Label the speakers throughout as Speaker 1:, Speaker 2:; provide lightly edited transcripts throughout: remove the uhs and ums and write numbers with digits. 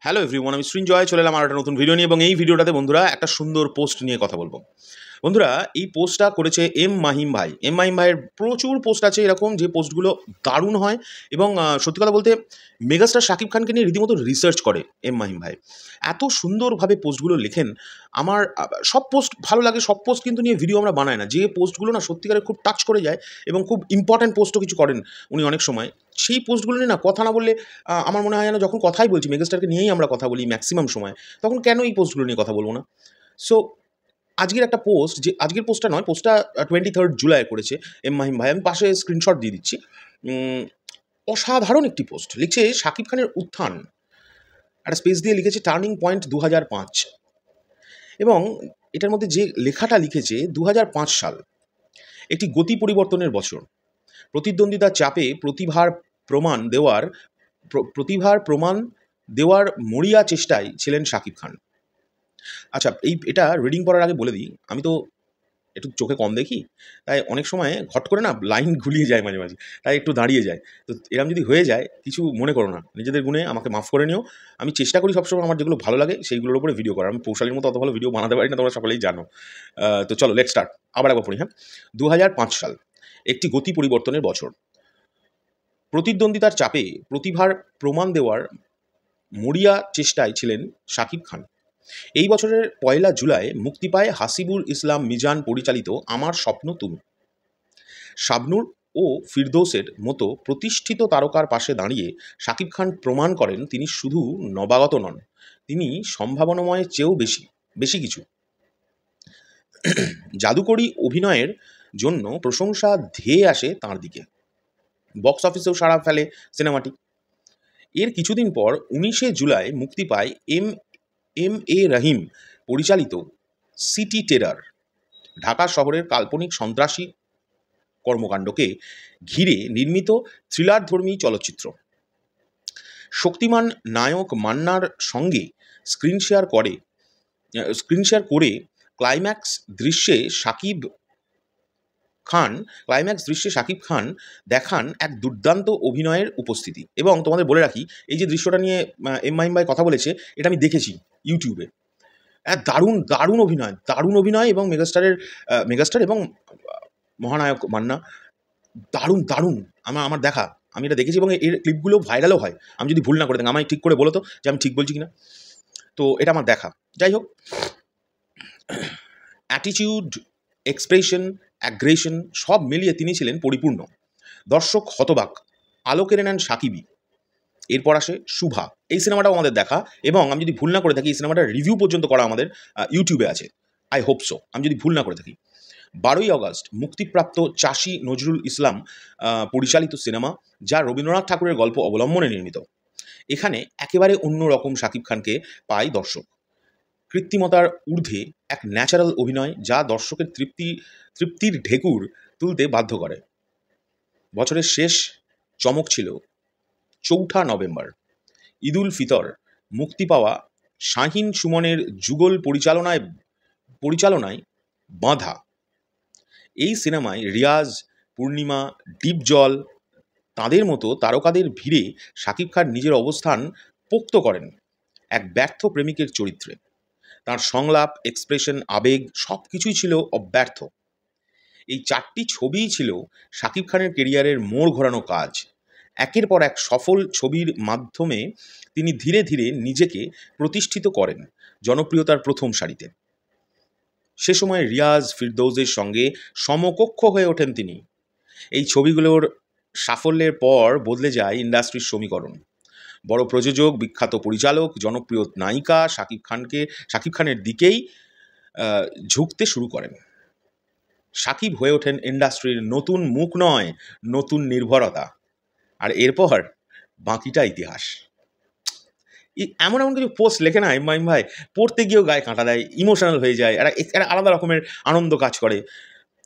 Speaker 1: Hello everyone, আমি সৃঞ্জয় চলে এলাম আর একটা নতুন ভিডিও নিয়ে। এবং এই ভিডিওটাতে বন্ধুরা একটা সুন্দর পোস্ট নিয়ে কথা বলবো। বন্ধুরা, এই পোস্টটা করেছে এম মাহিম ভাই। এম মাহিম ভাইয়ের প্রচুর পোস্ট আছে এরকম, যে পোস্টগুলো দারুণ হয় এবং সত্যি কথা বলতে মেগাস্টার শাকিব খানকে নিয়ে রীতিমতো রিসার্চ করে এম মাহিম ভাই। এত সুন্দরভাবে পোস্টগুলো লেখেন। আমার সব পোস্ট ভালো লাগে, সব পোস্ট কিন্তু নিয়ে ভিডিও আমরা বানাই না। যে পোস্টগুলো না সত্যিকারে খুব টাচ করে যায় এবং খুব ইম্পর্ট্যান্ট পোস্টও কিছু করেন উনি অনেক সময়, সেই পোস্টগুলো নিয়ে না কথা না বললে আমার মনে হয় যেন যখন কথাই বলছি মেগাস্টারকে নিয়েই আমরা কথা বলি ম্যাক্সিমাম সময়, তখন কেন এই পোস্টগুলো নিয়ে কথা বলবো না? সো আজকের একটা পোস্ট, যে আজকের পোস্টটা নয়, পোস্টটা 23 জুলাই করেছে এম মাহিম ভাই। আমি পাশে স্ক্রিনশট দিয়ে দিচ্ছি। অসাধারণ একটি পোস্ট লিখছে শাকিব খানের উত্থান, একটা স্পেস দিয়ে লিখেছে টার্নিং পয়েন্ট 2005। এবং এটার মধ্যে যে লেখাটা লিখেছে 2005 সাল একটি গতি পরিবর্তনের বছর। প্রতিদ্বন্দ্বিতার চাপে প্রতিভার প্রমাণ দেওয়ার মরিয়া চেষ্টায় ছিলেন শাকিব খান। আচ্ছা, এটা রিডিং পড়ার আগে বলে দিই, আমি তো একটু চোখে কম দেখি, তাই অনেক সময় ঘট করে না লাইন ঘুলিয়ে যায় মাঝে মাঝে, তাই একটু দাঁড়িয়ে যায়। তো এরকম যদি হয়ে যায় কিছু মনে করো না, নিজেদের গুণে আমাকে মাফ করে নিও। আমি চেষ্টা করি সবসময় আমার যেগুলো ভালো লাগে সেইগুলোর উপরে ভিডিও করার। আমি পৌশালীর মতো অত ভালো ভিডিও বানাতে পারি না, তোমরা সকলেই জানো। তো চলো লেট স্টার্ট। আবার একবার পড়ি। হ্যাঁ, 2005 সাল একটি গতি পরিবর্তনের বছর। প্রতিদ্বন্দ্বিতার চাপে প্রতিভার প্রমাণ দেওয়ার মরিয়া চেষ্টায় ছিলেন শাকিব খান। এই বছরের 1 জুলাই মুক্তি পায় হাসিবুল ইসলাম মিজান পরিচালিত আমার স্বপ্ন তুমি। শাবনূর ও ফিরদৌসের মতো প্রতিষ্ঠিত তারকার পাশে দাঁড়িয়ে শাকিব খান প্রমাণ করেন তিনি শুধু নবাগত নন, তিনি সম্ভাবনাময়ের চেয়েও বেশি কিছু। জাদুকরী অভিনয়ের জন্য প্রশংসা ধেয়ে আসে তাঁর দিকে। বক্স অফিসেও সাড়া ফেলে সিনেমাটি। এর কিছুদিন পর 19 জুলাই মুক্তি পায় এম এ রহিম পরিচালিত সিটি টেরার, ঢাকা শহরের কাল্পনিক সন্ত্রাসী কর্মকাণ্ডকে ঘিরে নির্মিত থ্রিলারধর্মী চলচ্চিত্র। শক্তিমান নায়ক মান্নার সঙ্গে স্ক্রিন শেয়ার করে ক্লাইম্যাক্স দৃশ্যে শাকিব খান দেখান এক দুর্দান্ত অভিনয়ের উপস্থিতি। এবং তোমাদের বলে রাখি, এই যে দৃশ্যটা নিয়ে এম মাহিম ভাই কথা বলেছে, এটা আমি দেখেছি ইউটিউবে। দারুণ অভিনয় এবং মেগাস্টার এবং মহানায়ক মান্না, দারুণ আমার দেখা। আমি এটা দেখেছি এবং এর ক্লিপগুলো ভাইরালও হয়। আমি যদি ভুল না করে থাকি, আমায় ঠিক করে বলো তো যে আমি ঠিক বলছি কিনা। তো এটা আমার দেখা। যাই হোক, অ্যাটিটিউড, এক্সপ্রেশন, অ্যাগ্রেশন সব মিলিয়ে তিনি ছিলেন পরিপূর্ণ। দর্শক হতবাক। আলো কেড়ে নেন সাকিবই। এরপর আসে শুভা। এই সিনেমাটাও আমাদের দেখা এবং আমি যদি ভুল না করে থাকি এই সিনেমাটার রিভিউ পর্যন্ত করা আমাদের ইউটিউবে আছে। আই হোপ সো, আমি যদি ভুল না করে থাকি। 12 আগস্ট মুক্তিপ্রাপ্ত চাষী নজরুল ইসলাম পরিচালিত সিনেমা, যা রবীন্দ্রনাথ ঠাকুরের গল্প অবলম্বনে নির্মিত। এখানে একেবারে অন্যরকম শাকিব খানকে পায় দর্শক। কৃত্রিমতার ঊর্ধ্বে এক ন্যাচারাল অভিনয়, যা দর্শকের তৃপ্তির ঢেকুর তুলতে বাধ্য করে। বছরের শেষ চমক ছিল 4 নভেম্বর ঈদ উল ফিতর মুক্তি পাওয়া শাহিন সুমনের যুগল পরিচালনায় বাঁধা। এই সিনেমায় রিয়াজ, পূর্ণিমা, ডিপজল তাঁদের মতো তারকাদের ভিড়ে শাকিব খান নিজের অবস্থান পোক্ত করেন এক ব্যর্থ প্রেমিকের চরিত্রে। তার সংলাপ, এক্সপ্রেশন, আবেগ সব কিছুই ছিল অব্যর্থ। এই 4টি ছবিই ছিল শাকিব খানের কেরিয়ারের মোড় ঘোরানো কাজ। একের পর এক সফল ছবির মাধ্যমে তিনি ধীরে ধীরে নিজেকে প্রতিষ্ঠিত করেন জনপ্রিয়তার প্রথম সারিতে। সে সময় রিয়াজ, ফিরদৌসের সঙ্গে সমকক্ষ হয়ে ওঠেন তিনি। এই ছবিগুলোর সাফল্যের পর বদলে যায় ইন্ডাস্ট্রির সমীকরণ। বড় প্রযোজক, বিখ্যাত পরিচালক, জনপ্রিয় নায়িকা শাকিব খানের দিকেই ঝুঁকতে শুরু করেন। শাকিব হয়ে ওঠেন ইন্ডাস্ট্রির নতুন মুখ নয়, নতুন নির্ভরতা। আর এরপর বাকিটা ইতিহাস। এমন কিছু পোস্ট লেখে না মাইম ভাই, পড়তে গিয়েও গায়ে কাঁটা দেয়, ইমোশনাল হয়ে যায়, একটা আলাদা রকমের আনন্দ কাজ করে।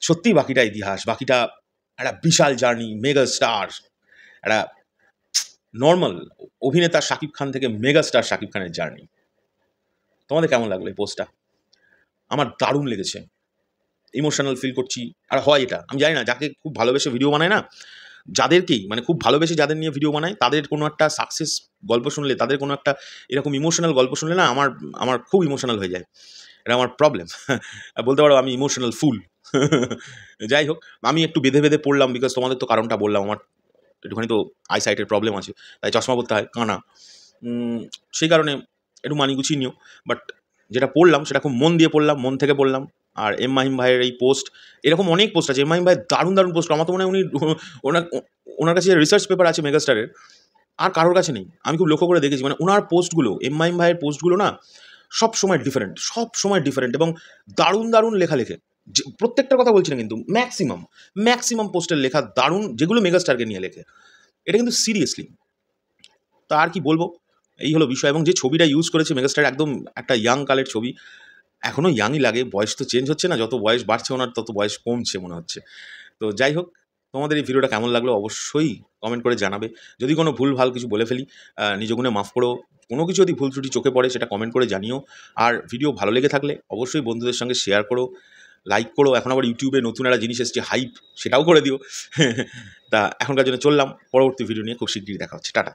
Speaker 1: সত্যিই বাকিটা ইতিহাস, বাকিটা একটা বিশাল জার্নি। মেগা স্টার, একটা নর্মাল অভিনেতা শাকিব খান থেকে মেগা স্টার শাকিব খানের জার্নি। তোমাদের কেমন লাগলো এই পোস্টটা? আমার দারুণ লেগেছে, ইমোশনাল ফিল করছি। আর হয় এটা, আমি জানি না, যাকে খুব ভালোবেসে ভিডিও বানায় না, যাদেরকেই মানে খুব ভালোবেসে যাদের নিয়ে ভিডিও বানায়, তাদের কোনো একটা সাকসেস গল্প শুনলে, তাদের কোনো একটা এরকম ইমোশনাল গল্প শুনলে না আমার আমার খুব ইমোশনাল হয়ে যায়। এটা আমার প্রবলেম। বলতে পারো আমি ইমোশনাল ফুল। যাই হোক, আমি একটু বেঁধে বেঁধে পড়লাম, বিকজ তোমাদের তো কারণটা বললাম, আমার একটুখানি তো আইসাইটের প্রবলেম আছে, তাই চশমা পরতে হয়, কানা। সেই কারণে একটু মানি গুছিয়ে নিও। বাট যেটা পড়লাম সেটা খুব মন দিয়ে পড়লাম, মন থেকে পড়লাম। আর এম মাহিম ভাইয়ের এই পোস্ট, এরকম অনেক পোস্ট আছে। এম মাহিম ভাই দারুণ দারুণ পোস্ট। আমার তো মনে হয় উনি ওনার কাছে রিসার্চ পেপার আছে মেগাস্টারের, আর কারোর কাছে নেই। আমি খুব লক্ষ্য করে দেখেছি, মানে ওনার পোস্টগুলো, এম মাহিম ভাইয়ের পোস্টগুলো না সব সময় ডিফারেন্ট, সব সময় ডিফারেন্ট, এবং দারুণ দারুণ লেখা লেখে। যে প্রত্যেকটার কথা বলছি না কিন্তু, ম্যাক্সিমাম পোস্টের লেখা দারুণ, যেগুলো মেগাস্টারকে নিয়ে লেখে। এটা কিন্তু সিরিয়াসলি। তা আর কি বলবো, এই হলো বিষয়। এবং যে ছবিটা ইউজ করেছে মেগাস্টার, একদম একটা ইয়াং কালের ছবি, এখনও ইয়াংই লাগে। বয়স তো চেঞ্জ হচ্ছে না, যত বয়স বাড়ছে ওনার তত বয়স কমছে মনে হচ্ছে। তো যাই হোক, তোমাদের এই ভিডিওটা কেমন লাগলো অবশ্যই কমেন্ট করে জানাবে। যদি কোনো ভুল ভাল কিছু বলে ফেলি, নিজ গুণে মাফ করো। কোনো কিছু যদি ভুল ত্রুটি চোখে পড়ে সেটা কমেন্ট করে জানিও। আর ভিডিও ভালো লেগে থাকলে অবশ্যই বন্ধুদের সঙ্গে শেয়ার করো, লাইক করো। এখন আবার ইউটিউবে নতুন একটা জিনিস এসেছে, হাইপ, সেটাও করে দিও। তা এখনকার জন্য চললাম, পরবর্তী ভিডিও নিয়ে খুব শিগগিরই দেখা হচ্ছে। টাটা।